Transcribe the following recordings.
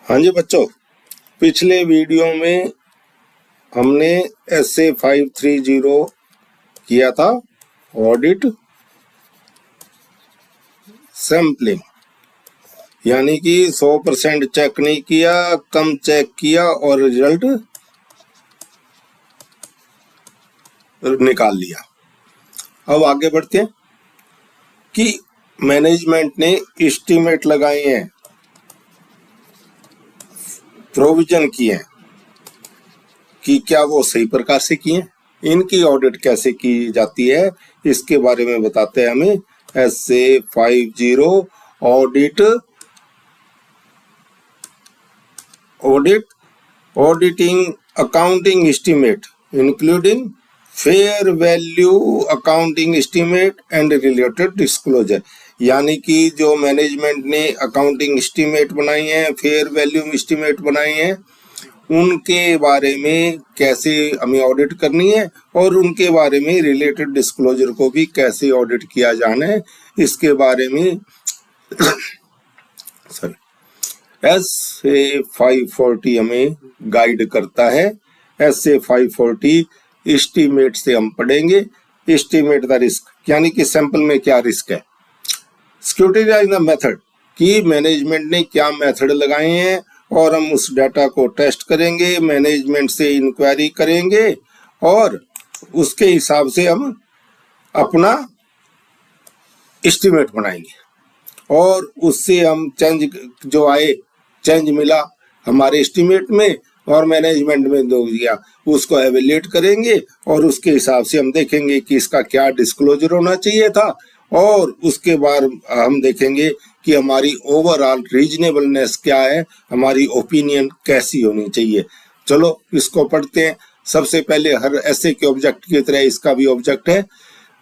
हाँ जी बच्चों, पिछले वीडियो में हमने SA 530 किया था ऑडिट सैम्पलिंग, यानी कि 100% चेक नहीं किया, कम चेक किया और रिजल्ट निकाल लिया। अब आगे बढ़ते हैं कि मैनेजमेंट ने एस्टीमेट लगाए हैं, प्रोविजन किए हैं कि क्या वो सही प्रकार से किए, इनकी ऑडिट कैसे की जाती है इसके बारे में बताते हैं हमें SA 50 auditing accounting estimate including fair value accounting estimate and related disclosure. यानी कि जो मैनेजमेंट ने अकाउंटिंग एस्टीमेट बनाई है, फेयर वैल्यू एस्टीमेट बनाई है, उनके बारे में कैसे हमें ऑडिट करनी है और उनके बारे में रिलेटेड डिस्क्लोजर को भी कैसे ऑडिट किया जाना है, इसके बारे में SA 540 हमें गाइड करता है। SA 540 एस्टीमेट से हम पढ़ेंगे एस्टीमेट द रिस्क, यानी कि सैंपल में क्या रिस्क है, स्क्रूटिनाइज द मेथड कि मैनेजमेंट ने क्या मेथड लगाए हैं और हम उस डाटा को टेस्ट करेंगे, मैनेजमेंट से इंक्वायरी करेंगे और उसके हिसाब से हम अपना एस्टीमेट बनाएंगे और उससे हम जो आए चेंज मिला हमारे एस्टीमेट में और मैनेजमेंट में दो दिया, उसको एवेल्यूएट करेंगे और उसके हिसाब से हम देखेंगे कि इसका क्या डिस्क्लोजर होना चाहिए था और उसके बाद हम देखेंगे कि हमारी ओवरऑल रीजनेबलनेस क्या है, हमारी ओपिनियन कैसी होनी चाहिए। चलो इसको पढ़ते हैं। सबसे पहले हर ऐसे के ऑब्जेक्ट की तरह इसका भी ऑब्जेक्ट है,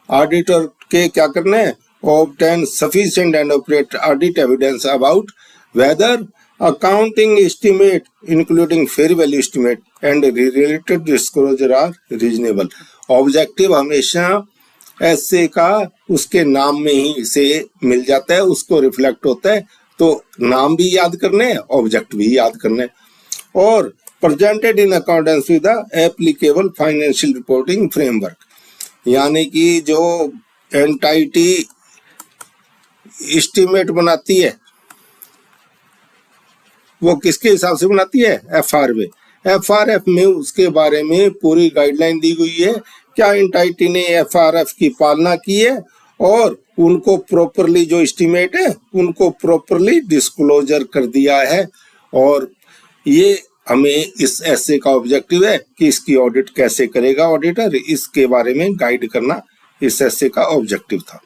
ऑडिटर के क्या करना है, obtain sufficient and appropriate audit evidence about whether accounting estimate including fair value estimate and related disclosure are reasonable। Objective हमेशा ऐसे का उसके नाम में ही से मिल जाता है, उसको रिफ्लेक्ट होता है, तो नाम भी याद करने हैं, ऑब्जेक्ट भी याद करने हैं। और presented in accordance with the applicable financial reporting framework, यानी कि जो एंटाइटी एस्टीमेट बनाती है वो किसके हिसाब से बनाती है, FRF में उसके बारे में पूरी गाइडलाइन दी गई है, क्या एंटाइटी ने FRF की पालना की है और उनको प्रॉपरली जो एस्टीमेट है उनको प्रॉपरली डिस्क्लोजर कर दिया है। और ये हमें इस ऐसे का ऑब्जेक्टिव है कि इसकी ऑडिट कैसे करेगा ऑडिटर, इसके बारे में गाइड करना इस ऐसे का ऑब्जेक्टिव था।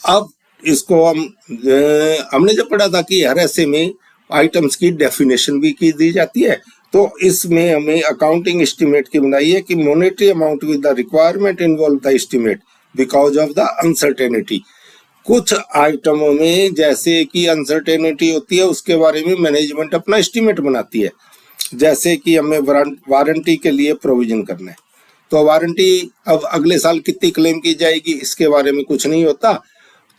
अब इसको हमने जब पढ़ा था कि हर ऐसे में आइटम्स की डेफिनेशन भी की दी जाती है, तो इसमें हमें अकाउंटिंग एस्टीमेट की बनाई है कि monetary amount with the requirement involve the estimate because of the uncertainty. कुछ आइटमों में जैसे कि अनसर्टेनिटी होती है उसके बारे में मैनेजमेंट अपना एस्टीमेट बनाती है, जैसे कि हमें वारंटी के लिए प्रोविजन करना है, तो वारंटी अब अगले साल कितनी क्लेम की जाएगी इसके बारे में कुछ नहीं होता,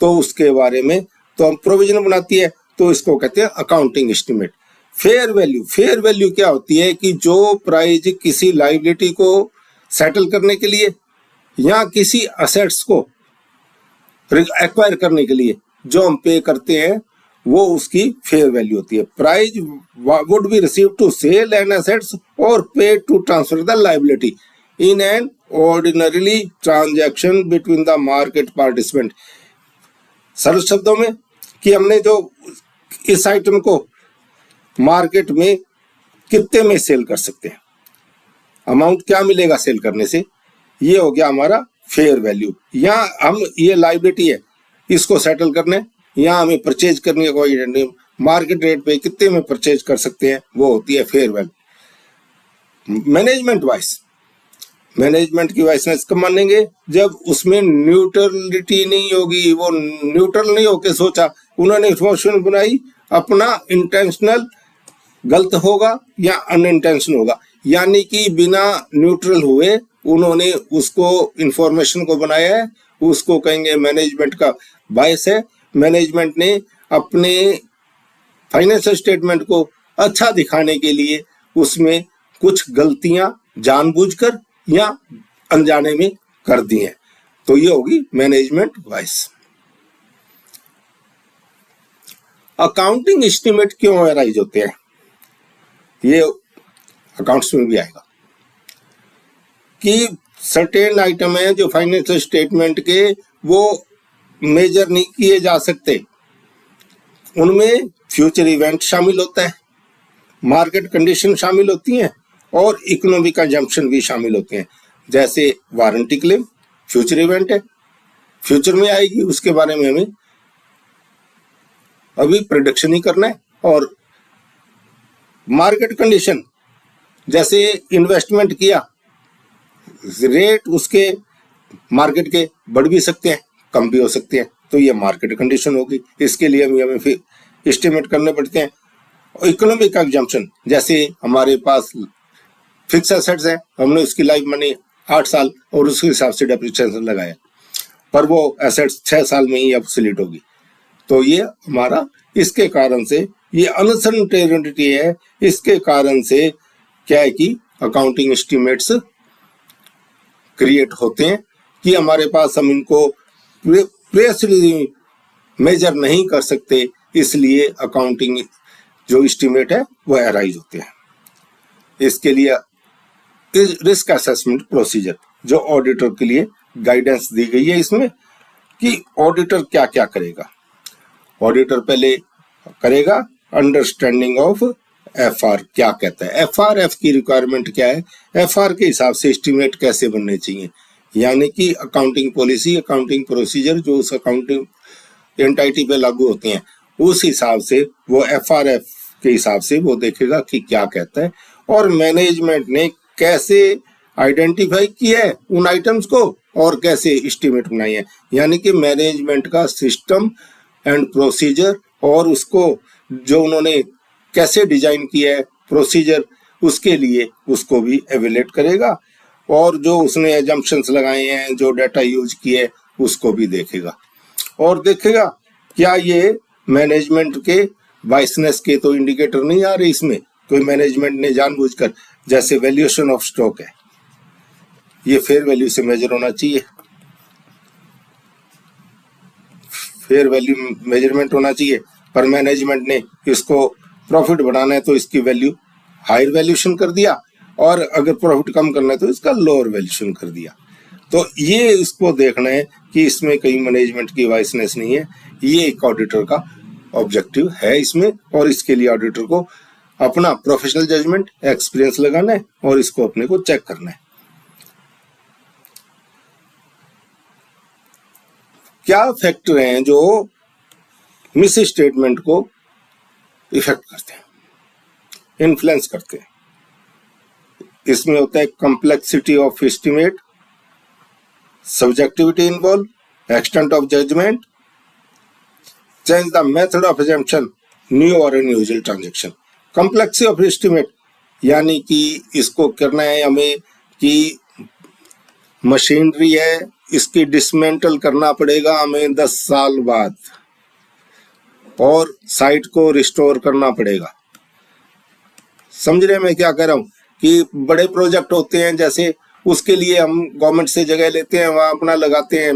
तो उसके बारे में तो हम प्रोविजन बनाती है, तो इसको कहते हैं अकाउंटिंग एस्टीमेट। फेयर वैल्यू क्या होती है कि जो प्राइस किसी लायबिलिटी को सेटल करने के लिए या किसी असेट्स को एक्वायर करने के लिए जो हम पे करते हैं वो उसकी फेयर वैल्यू होती है। Price would be receive to sell an assets और pay to transfer the liability in an ordinarily transaction between the market participant. सरल शब्दों में कि हमने जो इस आइटम को मार्केट में कितने में सेल कर सकते हैं, अमाउंट क्या मिलेगा सेल करने से, ये हो गया हमारा फेयर वैल्यू। या हम ये लायबिलिटी है इसको सेटल करने या हमें परचेज करनी है, कोई मार्केट रेट पे कितने में परचेज कर सकते हैं, वो होती है फेयर वैल्यू। मैनेजमेंट की वाइसनेस कब मानेंगे, जब उसमें न्यूट्रलिटी नहीं होगी, वो न्यूट्रल नहीं होके सोचा, उन्होंने इंफॉर्मेशन बनाई, अपना इंटेंशनल गलत होगा या अनइंटेंशनल होगा, यानी कि बिना न्यूट्रल हुए उन्होंने उसको इंफॉर्मेशन को बनाया है उसको कहेंगे मैनेजमेंट का बायस है। मैनेजमेंट ने अपने फाइनेंशियल स्टेटमेंट को अच्छा दिखाने के लिए उसमें कुछ गलतियां जानबूझकर या अनजाने में कर दी हैं, तो ये होगी मैनेजमेंट बायस। अकाउंटिंग एस्टीमेट क्यों अराइज होते हैं, ये अकाउंट्स में भी आएगा कि सर्टेन आइटम है जो फाइनेंशियल स्टेटमेंट के वो मेजर नहीं किए जा सकते, उनमें फ्यूचर इवेंट शामिल होता है, मार्केट कंडीशन शामिल होती हैं और इकोनॉमिक कंजम्पशन भी शामिल होते हैं। जैसे वारंटी क्लेम फ्यूचर इवेंट है, फ्यूचर में आएगी, उसके बारे में हमें अभी प्रेडिक्शन ही करना है। और मार्केट कंडीशन, जैसे इन्वेस्टमेंट किया, रेट उसके मार्केट के बढ़ भी सकते हैं, कम भी हो सकते हैं, तो ये मार्केट कंडीशन होगी। इसके लिए हमें फिर एस्टिमेट करने पड़ते हैं। इकोनॉमिक कंजम्पशन, जैसे हमारे पास फिक्स एसेट्स है, हमने उसकी लाइफ मनी 8 साल और उसके हिसाब से डेप्रिसिएशन लगाया, पर वो एसेट्स 6 साल में ही ऑब्सोलीट होगी, तो ये हमारा इसके कारण से ये अनसर्टेनिटी है। इसके कारण से क्या है कि अकाउंटिंग एस्टिमेट्स क्रिएट होते हैं कि हमारे पास हम इनको प्रेसली मेजर नहीं कर सकते, इसलिए अकाउंटिंग जो एस्टिमेट है वो अराइज होते हैं। इसके लिए रिस्क असेसमेंट प्रोसीजर जो ऑडिटर के लिए गाइडेंस दी गई है इसमें कि ऑडिटर क्या क्या करेगा। ऑडिटर पहले करेगा अंडरस्टैंडिंग ऑफ एफआर क्या कहता है, एफआरएफ की रिक्वायरमेंट क्या है, एफआर के हिसाब से एस्टिमेट कैसे बनने चाहिए, यानी कि अकाउंटिंग पॉलिसी, अकाउंटिंग प्रोसीजर जो उस अकाउंटिंग एंटिटी पे लागू होते हैं, उस हिसाब से वो एफआरएफ के हिसाब से वो देखेगा कि क्या कहता है। और मैनेजमेंट ने कैसे आइडेंटिफाई किया है उन आइटम्स को और कैसे एस्टिमेट बनाई है, यानी कि मैनेजमेंट का सिस्टम एंड प्रोसीजर और उसको जो उन्होंने कैसे डिजाइन किया है प्रोसीजर, उसके लिए उसको भी एवेल्यूएट करेगा और जो उसने एजम्पशंस लगाए हैं, जो डाटा यूज किए है, उसको भी देखेगा और देखेगा क्या ये मैनेजमेंट के बायसनेस के तो इंडिकेटर नहीं आ रहे इसमें, कोई मैनेजमेंट ने जानबूझकर, जैसे वैल्यूएशन ऑफ स्टॉक है, ये फेयर वैल्यू से मेजर होना चाहिए, फेयर वैल्यू मेजरमेंट होना चाहिए, पर मैनेजमेंट ने इसको प्रॉफिट बढ़ाना है तो इसकी वैल्यू हायर वैल्यूएशन कर दिया और अगर प्रॉफिट कम करना है तो इसका लोअर वैल्यूएशन कर दिया। तो ये इसको देखना है कि इसमें कहीं मैनेजमेंट की वाइसनेस नहीं है, ये एक ऑडिटर का ऑब्जेक्टिव है इसमें, और इसके लिए ऑडिटर को अपना प्रोफेशनल जजमेंट एक्सपीरियंस लगाना है और इसको अपने को चेक करना है। क्या फैक्टर हैं जो मिस स्टेटमेंट को इफेक्ट करते हैं, इन्फ्लुएंस करते हैं? इसमें होता है complexity of estimate, subjectivity involve, extent of judgement, change the method of assumption, new और unusual transaction. Complexity of estimate यानी कि इसको करना है हमें कि मशीनरी है, इसकी डिसमेंटल करना पड़ेगा हमें 10 साल बाद और साइट को रिस्टोर करना पड़ेगा। समझ रहे हैं मैं क्या कह रहा हूं कि बड़े प्रोजेक्ट होते हैं, जैसे उसके लिए हम गवर्नमेंट से जगह लेते हैं, वहां अपना लगाते हैं,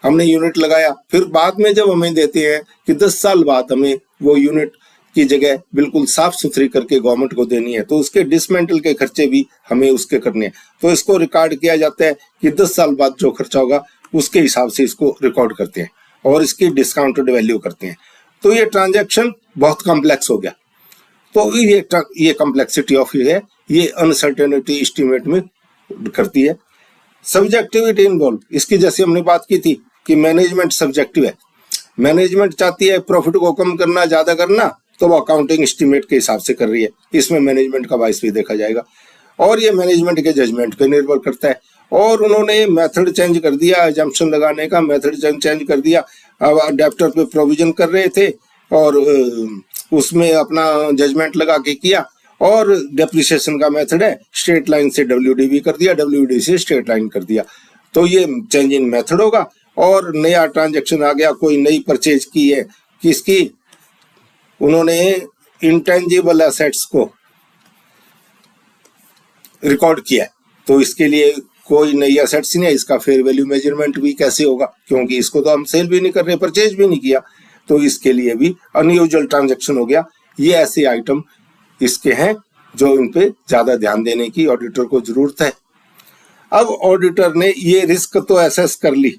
हमने यूनिट लगाया, फिर बाद में जब हमें देते हैं कि 10 साल बाद हमें वो यूनिट की जगह बिल्कुल साफ सुथरी करके गवर्नमेंट को देनी है, तो उसके डिसमेंटल के खर्चे भी हमें उसके करने हैं, तो इसको रिकॉर्ड किया जाता है कि 10 साल बाद जो खर्चा होगा उसके हिसाब से इसको रिकॉर्ड करते हैं और इसकी डिस्काउंटेड वैल्यू करते हैं। तो ये ट्रांजैक्शन बहुत कॉम्प्लेक्स हो गया, तो ये कॉम्प्लेक्सिटी ऑफ है, ये अनसर्टेनिटी एस्टिमेट में करती है। सब्जेक्टिविटी इन्वॉल्व, इसकी जैसे हमने बात की थी कि मैनेजमेंट सब्जेक्टिव है, मैनेजमेंट चाहती है प्रॉफिट को कम करना, ज्यादा करना, तो वो अकाउंटिंग एस्टिमेट के हिसाब से कर रही है, इसमें मैनेजमेंट का बायस भी देखा जाएगा और ये मैनेजमेंट के जजमेंट पे निर्भर करता है। और उन्होंने मेथड चेंज कर दिया, एजम्पशन लगाने का मेथड चेंज कर दिया, अब अडेप्टर पे प्रोविजन कर रहे थे और उसमें अपना जजमेंट लगा के किया, और डेप्रिसिएशन का मेथड है स्ट्रेट लाइन से डब्ल्यूडीवी कर दिया, डब्ल्यूडी से स्ट्रेट लाइन कर दिया, तो ये चेंज इन मेथड होगा। और नया ट्रांजैक्शन आ गया, कोई नई परचेज की है, किसकी, उन्होंने इंटेंजिबल एसेट्स को रिकॉर्ड किया है, तो इसके लिए कोई नई एसेट्स नहीं है, इसका फेयर वैल्यू मेजरमेंट भी कैसे होगा, क्योंकि इसको तो हम सेल भी नहीं कर रहे, परचेज भी नहीं किया, तो इसके लिए भी अनयूजुअल ट्रांजैक्शन हो गया। ये ऐसे आइटम इसके हैं जो इन पे ज्यादा ध्यान देने की ऑडिटर को जरूरत है। अब ऑडिटर ने ये रिस्क तो एसेस कर ली,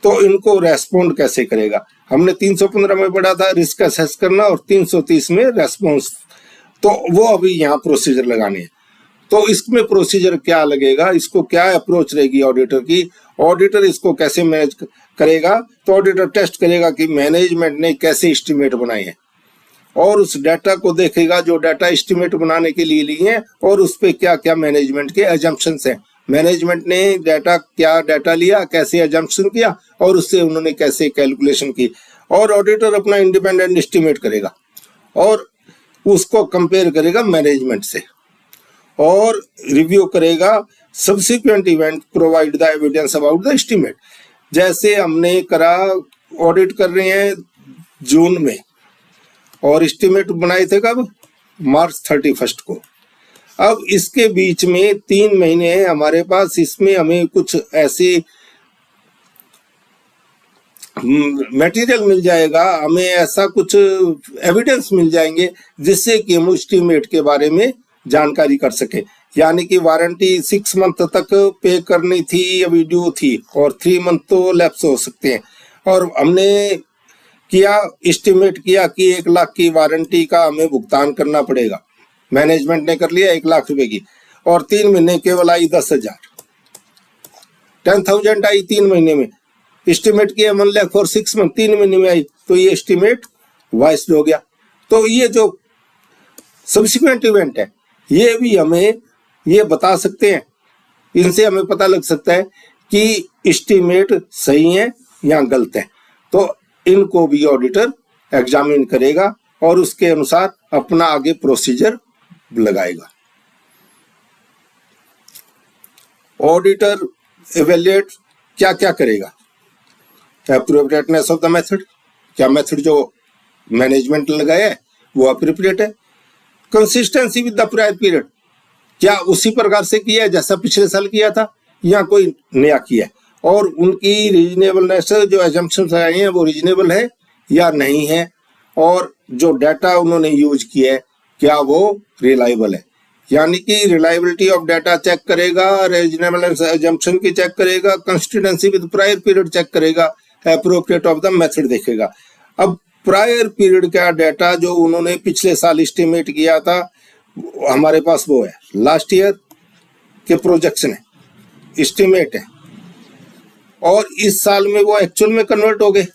तो इनको रेस्पॉन्ड कैसे करेगा। हमने 315 में पढ़ा था रिस्क एसेस करना और 330 में रेस्पॉन्स, तो वो अभी यहाँ प्रोसीजर लगाने हैं। तो इसमें प्रोसीजर क्या लगेगा, इसको क्या अप्रोच रहेगी ऑडिटर की, ऑडिटर इसको कैसे मैनेज करेगा। तो ऑडिटर टेस्ट करेगा कि मैनेजमेंट ने कैसे एस्टिमेट बनाए हैं और उस डाटा को देखेगा जो डाटा एस्टिमेट बनाने के लिए लिए हैं और उस पे क्या क्या मैनेजमेंट के एजम्पशंस हैं, मैनेजमेंट ने क्या डाटा लिया, कैसे एजम्पशन किया और उससे उन्होंने कैसे कैलकुलेशन की। और ऑडिटर अपना इंडिपेंडेंट एस्टिमेट करेगा और उसको कंपेयर करेगा मैनेजमेंट से और रिव्यू करेगा subsequent event, provide the evidence about the estimate. जैसे हमने करा, ऑडिट कर रहे हैं जून में और एस्टिमेट बनाए थे कब, मार्च 31 को। अब इसके बीच में 3 महीने हैं हमारे पास, इसमें हमें कुछ ऐसे मटेरियल मिल जाएगा, हमें ऐसा कुछ एविडेंस मिल जाएंगे जिससे कि हम एस्टिमेट के बारे में जानकारी कर सके। यानी कि वारंटी 6 मंथ तक पे करनी थी या ड्यू थी और 3 मंथ तो लैप्स हो सकते हैं, और हमने किया एस्टिमेट किया कि 1 लाख की वारंटी का हमें भुगतान करना पड़ेगा, मैनेजमेंट ने कर लिया 1 लाख रुपए की, और 3 महीने केवल आई 10,000, 10,000 आई 3 महीने में। एस्टिमेट किया 1 लाख फॉर 6 मंथ, 3 महीने में आई, तो ये एस्टिमेट वाइस्ड हो गया। तो ये जो सब्सिक्वेंट इवेंट है ये भी हमें ये बता सकते हैं, इनसे हमें पता लग सकता है कि एस्टिमेट सही है या गलत है। तो इनको भी ऑडिटर एग्जामिन करेगा और उसके अनुसार अपना आगे प्रोसीजर लगाएगा। ऑडिटर इवैल्यूएट क्या क्या करेगा, एप्रोप्रिएटनेस ऑफ द मेथड, क्या मेथड जो मैनेजमेंट लगाया है वो अप्रोप्रिएट है, consistency with the prior period, क्या उसी प्रकार से किया है जैसा पिछले साल किया था या कोई नया किया है, और उनकी रीजनेबलनेस, जो एजम्पशंस आए हैं वो रीजनेबल है या नहीं है, और जो डाटा उन्होंने यूज किया है क्या वो रिलायबल है। यानी कि रिलायबिलिटी ऑफ डाटा चेक करेगा, रीजनेबलनेस एजम्पशन की चेक करेगा, consistency with prior period check करेगा, एप्रोप्रिएट ऑफ द मेथड देखेगा। अब प्रायर पीरियड का डाटा जो उन्होंने पिछले साल एस्टिमेट किया था हमारे पास वो है, लास्ट ईयर के प्रोजेक्शन है, एस्टिमेट है, और इस साल में वो एक्चुअल में कन्वर्ट हो गए,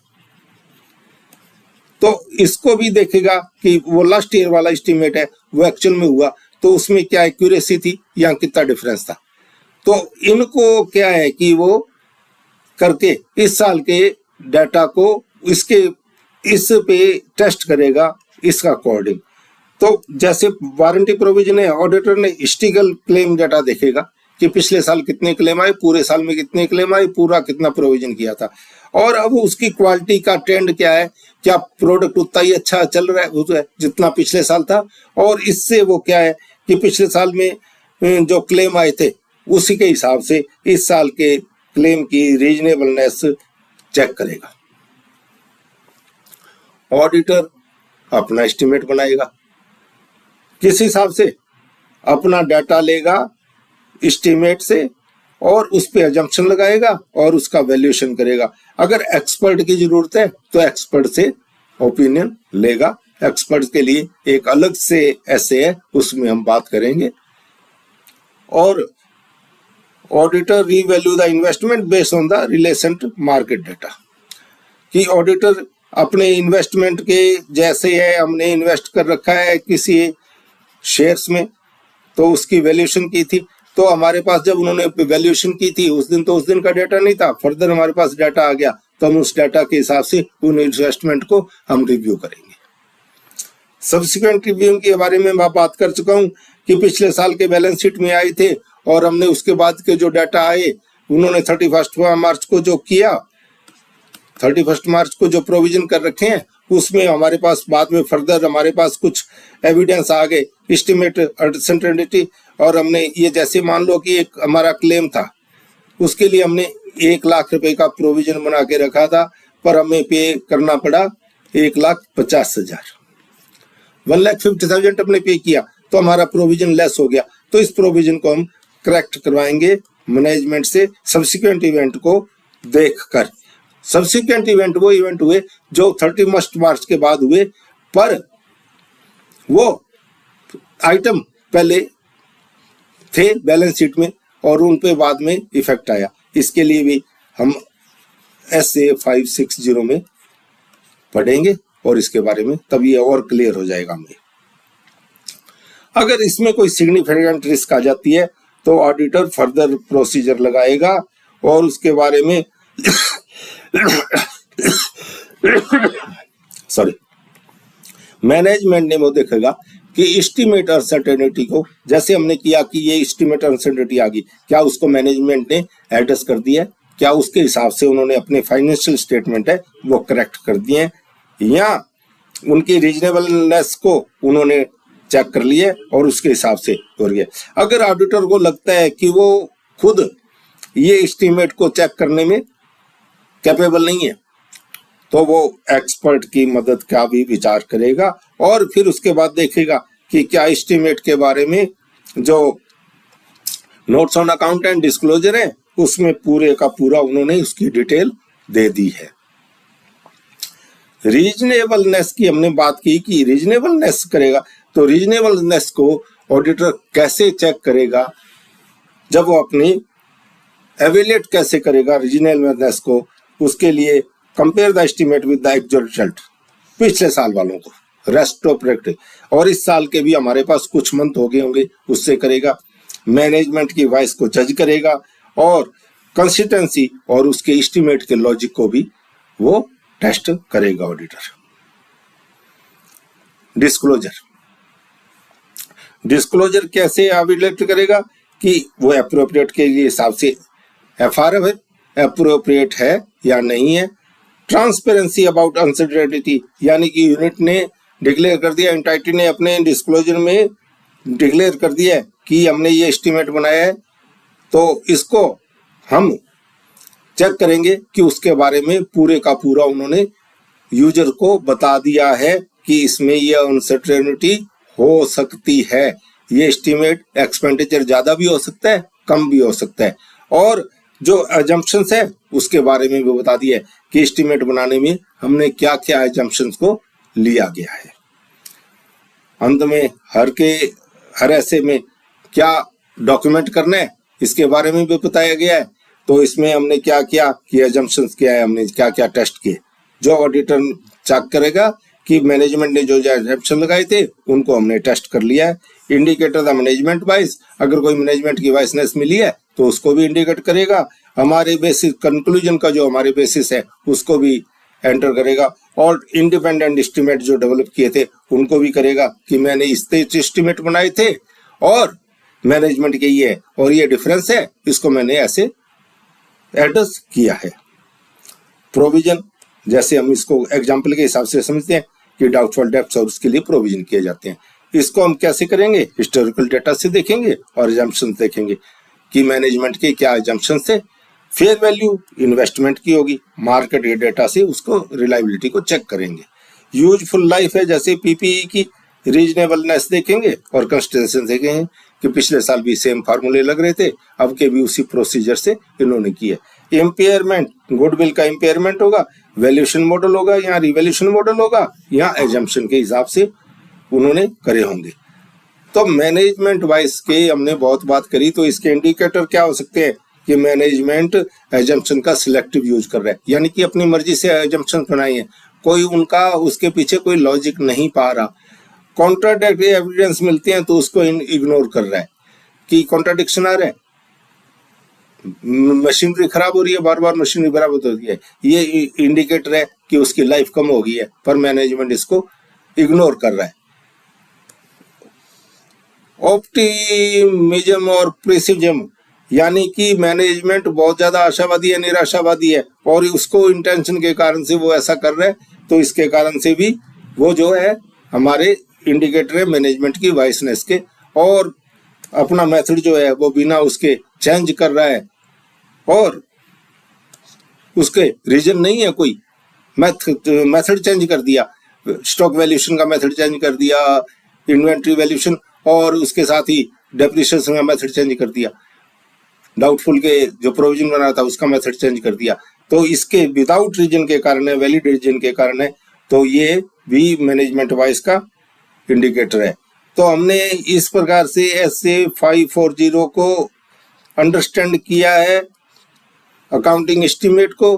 तो इसको भी देखेगा कि वो लास्ट ईयर वाला एस्टिमेट है वो एक्चुअल में हुआ तो उसमें क्या एक्यूरेसी थी या कितना डिफरेंस था। तो इनको क्या है कि वो करके इस साल के डाटा को इसके इस पे टेस्ट करेगा इसका अकॉर्डिंग। तो जैसे वारंटी प्रोविजन है, ऑडिटर ने हिस्टोरिकल क्लेम डाटा देखेगा कि पिछले साल कितने क्लेम आए, पूरे साल में कितने क्लेम आए, पूरा कितना प्रोविजन किया था, और अब उसकी क्वालिटी का ट्रेंड क्या है, क्या प्रोडक्ट उतना ही अच्छा चल रहा है जितना पिछले साल था, और इससे वो क्या है कि पिछले साल में जो क्लेम आए थे उसी के हिसाब से इस साल के क्लेम की रीजनेबलनेस चेक करेगा। ऑडिटर अपना एस्टिमेट बनाएगा, किस हिसाब से, अपना डाटा लेगा एस्टिमेट से और उस पे अजम्पशन लगाएगा और उसका वैल्यूएशन करेगा। अगर एक्सपर्ट की जरूरत है तो एक्सपर्ट से ओपिनियन लेगा, एक्सपर्ट के लिए एक अलग से ऐसे है उसमें हम बात करेंगे। और auditor revalue the investment based on the relevant market data, कि ऑडिटर अपने इन्वेस्टमेंट के जैसे है, हमने इन्वेस्ट कर रखा है किसी शेयर्स में तो उसकी वैल्यूएशन की थी, तो हमारे पास जब उन्होंने वैल्यूएशन की थी उस दिन का डाटा नहीं था, फर्दर हमारे पास डाटा आ गया तो हम उस डाटा के हिसाब से उन इन्वेस्टमेंट को हम रिव्यू करेंगे। सब्सिक्वेंट रिव्यू के बारे में मैं बात कर चुका हूं कि पिछले साल के बैलेंस शीट में आए थे और हमने उसके बाद के जो डाटा आए उन्होंने 31 मार्च को जो किया, 31 मार्च को जो प्रोविजन कर रखे हैं, उसमें हमारे पास बाद में फर्दर हमारे पास कुछ एविडेंस आ गए, एस्टिमेट अनसर्टेनिटी, और हमने ये जैसे मान लो कि एक हमारा क्लेम था, उसके लिए हमने 1 लाख रुपए का प्रोविजन बना के रखा था, पर हमें पे करना पड़ा 1,50,000, 1,50,000 हमने पे किया, तो हमारा प्रोविजन लेस हो गया। तो इस प्रोविजन को हम करेक्ट करवाएंगे मैनेजमेंट से सब्सिक्वेंट इवेंट को देखकर। सब्सिक्वेंट इवेंट वो इवेंट हुए जो 31 मार्च के बाद हुए, पर वो आइटम पहले थे बैलेंस शीट में और उन पे बाद में इफेक्ट आया। इसके लिए भी हम SA 560 में पढ़ेंगे और इसके बारे में तब ये और क्लियर हो जाएगा हमें। अगर इसमें कोई सिग्निफिकेंट रिस्क आ जाती है तो ऑडिटर फर्दर प्रोसीजर लगाएगा और उसके बारे में सॉरी मैनेजमेंट ने वो देखेगा कि एस्टिमेट अनसर्टेनिटी को, जैसे हमने किया कि ये एस्टिमेट अनसर्टेनिटी आ गई, क्या उसको मैनेजमेंट ने एडजस्ट कर दिया है, क्या उसके हिसाब से उन्होंने अपने फाइनेंशियल स्टेटमेंट है वो करेक्ट कर दिए हैं, या उनकी रीजनेबलनेस को उन्होंने चेक कर लिया और उसके हिसाब से हो गया। अगर ऑडिटर को लगता है कि वो खुद ये एस्टिमेट को चेक करने में कैपेबल नहीं है, तो वो एक्सपर्ट की मदद का भी विचार करेगा और फिर उसके बाद देखेगा कि क्या एस्टिमेट के बारे में जो notes on account and disclosure है उसमें पूरे का पूरा उन्होंने उसकी डिटेल दे दी है। रीजनेबलनेस की हमने बात की कि रीजनेबलनेस करेगा, तो रीजनेबलनेस को ऑडिटर कैसे चेक करेगा, जब वो अपनी एवेल्यूएट कैसे करेगा रीजनेबलनेस को, उसके लिए compare the estimate with the actual result, पिछले साल वालों को रेस्ट्रोस्पेक्टिव, और इस साल के भी हमारे पास कुछ मंथ हो गए होंगे, उससे करेगा। मैनेजमेंट की वॉइस को जज करेगा और कंसिस्टेंसी और उसके एस्टिमेट के लॉजिक को भी वो टेस्ट करेगा ऑडिटर। डिस्क्लोजर कैसे एवेल्यूएट करेगा कि वो एप्रोप्रिएट के हिसाब से FRF एप्रोप्रिएट है या नहीं है। ट्रांसपेरेंसी अबाउट अनसर्टेनिटी, यानी कि यूनिट ने डिक्लेयर कर दिया, एंटाइटी ने अपने डिस्क्लोजर में डिक्लेयर कर दिया कि हमने ये एस्टिमेट बनाया है, तो इसको हम चेक करेंगे कि उसके बारे में पूरे का पूरा उन्होंने यूजर को बता दिया है कि इसमें ये अनसर्टेनिटी हो सकती है, ये एस्टिमेट एक्सपेंडिचर ज्यादा भी हो सकता है, कम भी हो सकता है, और जो अजम्पशंस है उसके बारे में भी बता दिया है कि एस्टिमेट बनाने में हमने क्या क्या अजम्पशंस को लिया गया है। अंत में हर ऐसे में क्या डॉक्यूमेंट करना है इसके बारे में भी बताया गया है। तो इसमें हमने क्या किया कि अजम्पशंस क्या है, हमने क्या क्या टेस्ट किए, जो ऑडिटर चेक करेगा कि मैनेजमेंट ने जो अजम्पशन लगाए थे उनको हमने टेस्ट कर लिया है। इंडिकेटर द मैनेजमेंट वाइज, अगर कोई मैनेजमेंट की वाइसनेस मिली है तो उसको भी इंडिकेट करेगा। हमारे बेसिस कंक्लूजन का जो हमारे बेसिस है उसको भी एंटर करेगा, और इंडिपेंडेंट एस्टिमेट जो डेवलप किए थे उनको भी करेगा कि मैंने इस एस्टिमेट बनाए थे और मैनेजमेंट के ये और ये डिफरेंस है, इसको मैंने ऐसे एडजस्ट किया है। प्रोविजन, जैसे हम इसको एग्जाम्पल के हिसाब से समझते हैं कि डाउटफुल डेब्ट्स और उसके लिए प्रोविजन किए जाते हैं, इसको हम कैसे करेंगे, हिस्टोरिकल डेटा से देखेंगे और एजम्पशन देखेंगे कि मैनेजमेंट के क्या एजम्पशन थे। फेयर वैल्यू इन्वेस्टमेंट की होगी, मार्केट डेटा से उसको रिलायबिलिटी को चेक करेंगे। यूजफुल लाइफ है जैसे PPE की रीजनेबलनेस देखेंगे और कंस्टेंशन देखेंगे कि पिछले साल भी सेम फार्मूले लग रहे थे, अब के भी उसी प्रोसीजर से इन्होंने किए। इम्पेयरमेंट, गुडविल का इम्पेयरमेंट होगा, वैल्यूएशन मॉडल होगा या रिवैल्यूएशन मॉडल होगा या एजम्पशन के हिसाब से उन्होंने करे होंगे। तो मैनेजमेंट वाइज के हमने बहुत बात करी, तो इसके इंडिकेटर क्या हो सकते हैं कि मैनेजमेंट एजम्पशन का सिलेक्टिव यूज कर रहा है, यानी कि अपनी मर्जी से एजम्पशन बनाई है, कोई उनका उसके पीछे कोई लॉजिक नहीं पा रहा। कॉन्ट्राडिक्टरी एविडेंस मिलते हैं तो उसको इग्नोर कर रहा है कि कॉन्ट्राडिक्शन आ रहा है, मशीनरी खराब हो रही है, बार बार मशीनरी बराबर हो रही है, ये इंडिकेटर है कि उसकी लाइफ कम हो गई है, पर मैनेजमेंट इसको इग्नोर कर रहा है। ऑप्टिमिज्म और प्रेसिज्म, यानी कि मैनेजमेंट बहुत ज्यादा आशावादी है, निराशावादी है, और उसको इंटेंशन के कारण से वो ऐसा कर रहा है, तो इसके कारण से भी वो जो है हमारे इंडिकेटर है मैनेजमेंट की वाइसनेस के, और अपना मेथड जो है वो बिना उसके चेंज कर रहा है, और उसके रीजन नहीं है कोई, मेथड चेंज कर दिया, स्टॉक वैल्यूएशन का मेथड चेंज कर दिया, इन्वेंट्री वैल्यूएशन, और उसके साथ ही डेप्रिसिएशन का मेथड चेंज कर दिया, डाउटफुल के जो प्रोविजन बना था उसका मेथड चेंज कर दिया। तो इसके विदाउट रीजन के कारण है, वैलिड रीजन के कारण है, तो ये भी मैनेजमेंट वाइज का इंडिकेटर है। तो हमने इस प्रकार से SA540 को अंडरस्टैंड किया है, अकाउंटिंग एस्टिमेट को,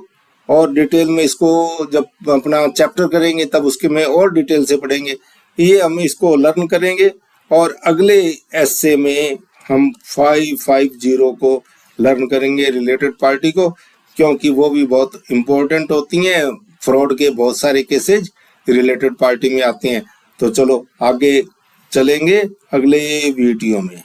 और डिटेल में इसको जब अपना चैप्टर करेंगे तब उसके में और डिटेल से पढ़ेंगे, ये हम इसको लर्न करेंगे, और अगले एस्से में हम 550 को लर्न करेंगे, रिलेटेड पार्टी को, क्योंकि वो भी बहुत इंपॉर्टेंट होती हैं, फ्रॉड के बहुत सारे केसेज रिलेटेड पार्टी में आते हैं। तो चलो आगे चलेंगे अगले वीडियो में।